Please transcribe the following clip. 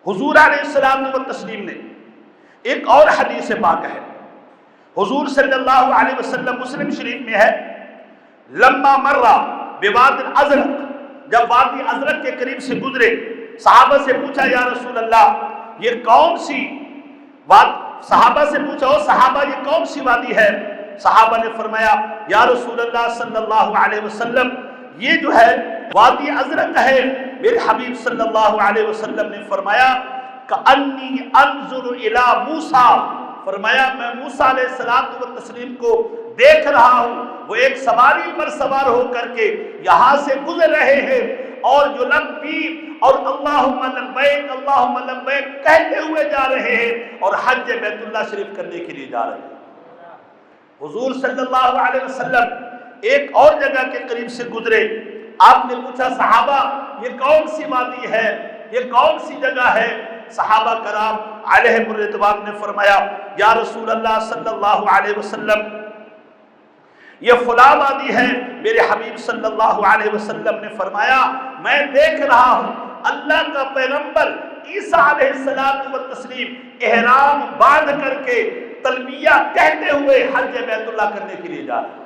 حضور علیہ السلام و تسلیم نے ایک اور حدیث پاک ہے، حضور صلی اللہ علیہ وسلم، مسلم شریف میں ہے، لما مرہ بوادی الازرق، جب وادی ازرق کے قریب سے گزرے، صحابہ سے پوچھا یا رسول اللہ یہ کون سی صحابہ سے پوچھا او صحابہ یہ کون سی وادی ہے؟ صحابہ نے فرمایا یا رسول اللہ صلی اللہ علیہ وسلم یہ جو ہے وادی ازرق ہے۔ میرے حبیب صلی اللہ علیہ وسلم نے فرمایا کأنی انظر الی موسیٰ، فرمایا میں موسیٰ علیہ السلام و تسلیم کو دیکھ رہا ہوں، وہ ایک سواری پر سوار ہو کر کے یہاں سے گزر رہے ہیں اور جو لبیک اور اللہم لبیک اللہم لبیک کہتے ہوئے جا رہے ہیں اور حج بیت اللہ شریف کرنے کے لیے جا رہے ہیں۔ حضور صلی اللہ علیہ وسلم ایک اور جگہ کے قریب سے گزرے، آپ نے پوچھا صحابہ یہ کون سی وادی ہے، یہ کون سی جگہ ہے؟ صحابہ کرام علیہم الرضوان نے فرمایا یا رسول اللہ صلی اللہ علیہ وسلم یہ فلاں وادی ہے۔ میرے حبیب صلی اللہ علیہ وسلم نے فرمایا میں دیکھ رہا ہوں اللہ کا پیغمبر عیسیٰ علیہ السلام و تسلیم احرام باندھ کر کے تلبیہ کہتے ہوئے حج بیت اللہ کرنے کے لیے جا رہے ہیں۔